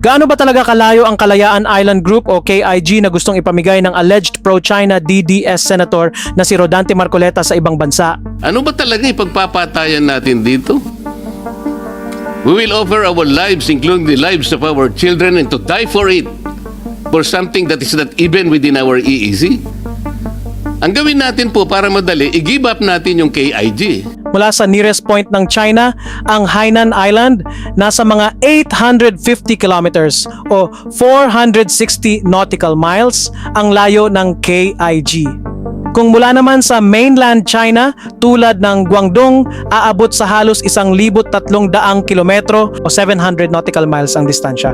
Gaano ba talaga kalayo ang Kalayaan Island Group o KIG na gustong ipamigay ng alleged pro-China DDS Senator na si Rodante Marcoleta sa ibang bansa? Ano ba talaga ipagpapatayan natin dito? We will offer our lives, including the lives of our children, and to die for it, for something that is not even within our EEZ. Ang gawin natin po para madali, i-give up natin yung KIG. Mula sa nearest point ng China, ang Hainan Island, nasa mga 850 kilometers o 460 nautical miles ang layo ng KIG. Kung mula naman sa mainland China, tulad ng Guangdong, aabot sa halos 1,300 kilometro o 700 nautical miles ang distansya.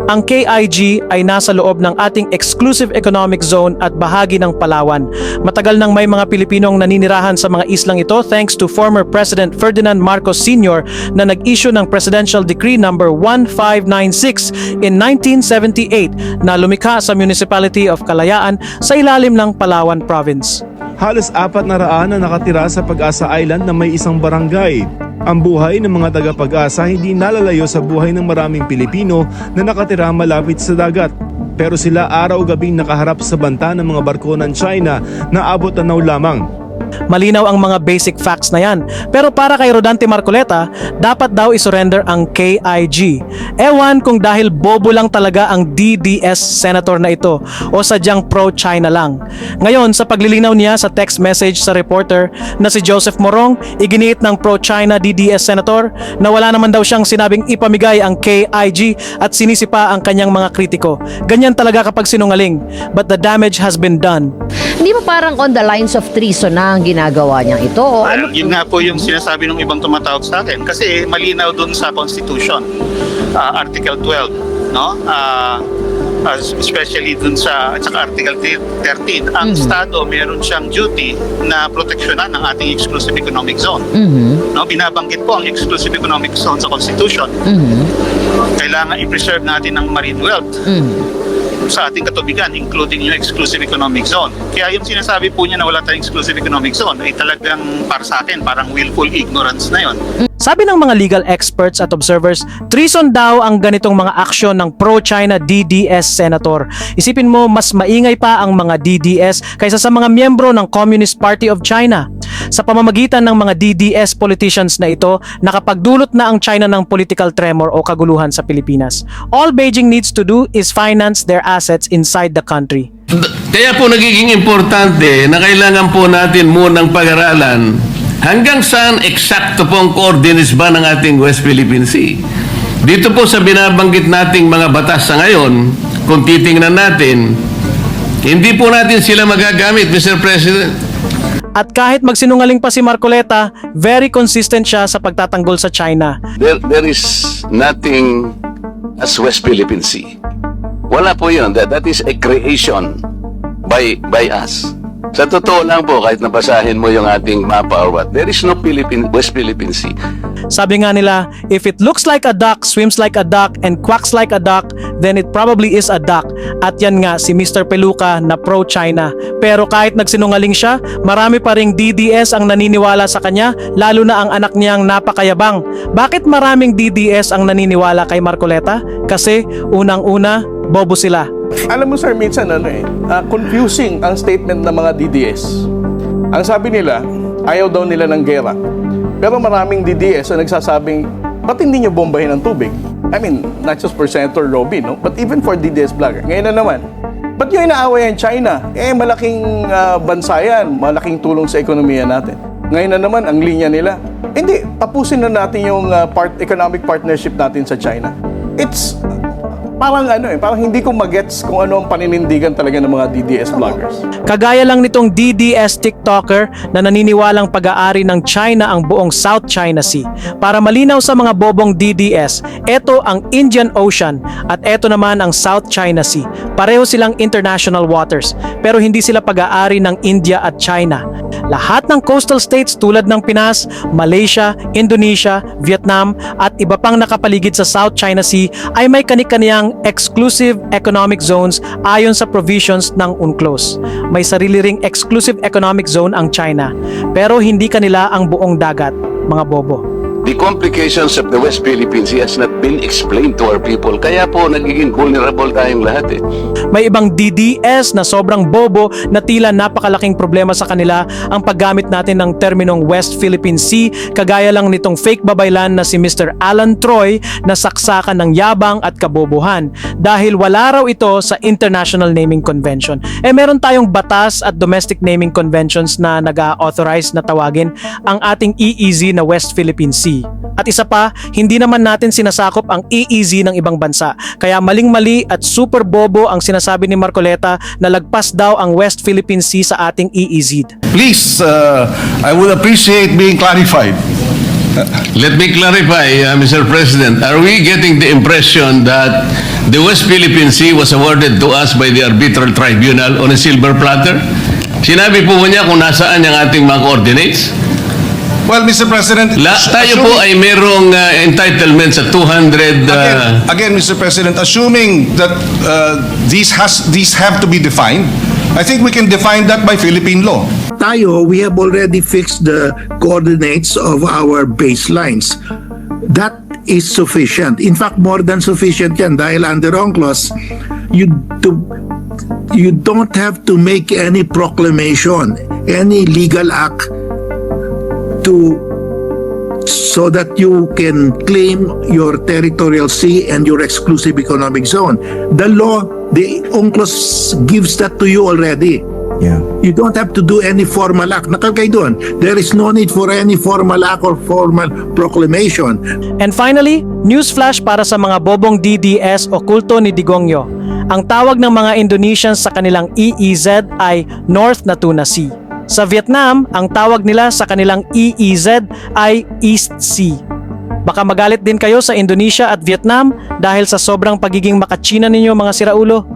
Ang KIG ay nasa loob ng ating exclusive economic zone at bahagi ng Palawan. Matagal nang may mga Pilipinong naninirahan sa mga islang ito thanks to former President Ferdinand Marcos Sr. na nag-issue ng Presidential Decree No. 1596 in 1978 na lumikha sa Municipality of Kalayaan sa ilalim ng Palawan Province. Halos 400 na nakatira sa Pag-asa Island na may isang barangay. Ang buhay ng mga taga-Pag-asa hindi nalalayo sa buhay ng maraming Pilipino na nakatira malapit sa dagat. Pero sila araw-gabing nakaharap sa banta ng mga barko ng China na abot tanaw lamang. Malinaw ang mga basic facts na yan. Pero para kay Rodante Marcoleta, dapat daw isurrender ang KIG. Ewan kung dahil bobo lang talaga ang DDS senator na ito o sadyang pro-China lang. Ngayon, sa paglilinaw niya sa text message sa reporter na si Joseph Morong, iginiit ng pro-China DDS senator na wala naman daw siyang sinabing ipamigay ang KIG at sinisipa ang kanyang mga kritiko. Ganyan talaga kapag sinungaling. But the damage has been done. Hindi ba parang on the lines of treason na ang ginagawa niyang ito? O ano? Yun nga po yung sinasabi ng ibang tumatawag sa akin. Kasi malinaw dun sa Constitution, Article 12, no? Especially dun sa Article 13, ang Estado meron siyang duty na proteksyonan ng ating exclusive economic zone. No, binabanggit po ang exclusive economic zone sa Constitution. Kailangan i-preserve natin ang marine wealth sa ating katubigan, including yung exclusive economic zone. Kaya yung sinasabi po niya na wala tayong exclusive economic zone ay talagang para sa akin, parang willful ignorance na yon. Sabi ng mga legal experts at observers, treason daw ang ganitong mga aksyon ng pro-China DDS senator. Isipin mo, mas maingay pa ang mga DDS kaysa sa mga miyembro ng Communist Party of China. Sa pamamagitan ng mga DDS politicians na ito, nakapagdulot na ang China ng political tremor o kaguluhan sa Pilipinas. All Beijing needs to do is finance their assets inside the country. Kaya po nagiging importante na kailangan po natin munang pag-aralan hanggang saan eksakto pong coordinates ba ng ating West Philippine Sea. Dito po sa binabanggit nating mga batas sa ngayon, kung titingnan natin, hindi po natin sila magagamit, Mr. President. At kahit magsinungaling pa si Marcoleta, very consistent siya sa pagtatanggol sa China. There is nothing as West Philippine Sea. Wala po yun. That is a creation by us. Sa totoo lang po, kahit nabasahin mo yung ating mapa or what, there is no West Philippine Sea. Sabi nga nila, if it looks like a duck, swims like a duck, and quacks like a duck, then it probably is a duck. At yan nga si Mr. Peluca na pro-China. Pero kahit nagsinungaling siya, marami pa ring DDS ang naniniwala sa kanya, lalo na ang anak niyang napakayabang. Bakit maraming DDS ang naniniwala kay Marcoleta? Kasi unang-una, bobo sila. Alam mo sir, minsan confusing ang statement ng mga DDS. Ang sabi nila, ayaw daw nila ng gera. Pero maraming DDS na nagsasabing, ba't hindi nyo bombahin ang tubig? I mean, not just for Senator Robin, no? But even for DDS vlogger. Ngayon na naman, ba't nyo inaaway ang China? Malaking bansa yan, malaking tulong sa ekonomiya natin. Ngayon na naman, ang linya nila, hindi, tapusin na natin yung economic partnership natin sa China. It's parang parang hindi ko magets kung ano ang paninindigan talaga ng mga DDS vloggers. Kagaya lang nitong DDS TikToker na naniniwalang pag-aari ng China ang buong South China Sea. Para malinaw sa mga bobong DDS, ito ang Indian Ocean at ito naman ang South China Sea. Pareho silang international waters, pero hindi sila pag-aari ng India at China. Lahat ng coastal states tulad ng Pinas, Malaysia, Indonesia, Vietnam at iba pang nakapaligid sa South China Sea ay may kani-kaniyang exclusive economic zones ayon sa provisions ng UNCLOS. May sarili ring exclusive economic zone ang China, pero hindi kanila ang buong dagat, mga bobo. the complications of the West Philippine Sea has not been explained to our people. Kaya po, nagiging vulnerable tayong lahat eh. May ibang DDS na sobrang bobo na tila napakalaking problema sa kanila ang paggamit natin ng terminong West Philippine Sea, kagaya lang nitong fake babaylan na si Mr. Alan Troy na saksakan ng yabang at kabobohan dahil wala raw ito sa International Naming Convention. Meron tayong batas at domestic naming conventions na nag-authorize na tawagin ang ating EEZ na West Philippine Sea. At isa pa, hindi naman natin sinasakop ang EEZ ng ibang bansa. Kaya maling-mali at super bobo ang sinasabi ni Marcoleta na lagpas daw ang West Philippine Sea sa ating EEZ. Please, I would appreciate being clarified. Let me clarify, Mr. President. Are we getting the impression that the West Philippine Sea was awarded to us by the arbitral tribunal on a silver platter? Sinabi po niya kung nasaan yung ating mga coordinates? Well, Mr. President, Tayo po ay merong entitlement sa 200... again, Mr. President, assuming that these have to be defined, I think we can define that by Philippine law. Tayo, we have already fixed the coordinates of our baselines. That is sufficient. In fact, more than sufficient yan dahil under UNCLOS, you don't have to make any proclamation, any legal act so that you can claim your territorial sea and your exclusive economic zone. The law, the UNCLOS gives that to you already. Yeah. You don't have to do any formal act. Nakalagay doon. There is no need for any formal act or formal proclamation. And finally, newsflash para sa mga bobong DDS o kulto ni Digongyo. Ang tawag ng mga Indonesians sa kanilang EEZ ay North Natuna Sea. Sa Vietnam, ang tawag nila sa kanilang EEZ ay East Sea. Baka magalit din kayo sa Indonesia at Vietnam dahil sa sobrang pagiging makachina ninyo mga siraulo.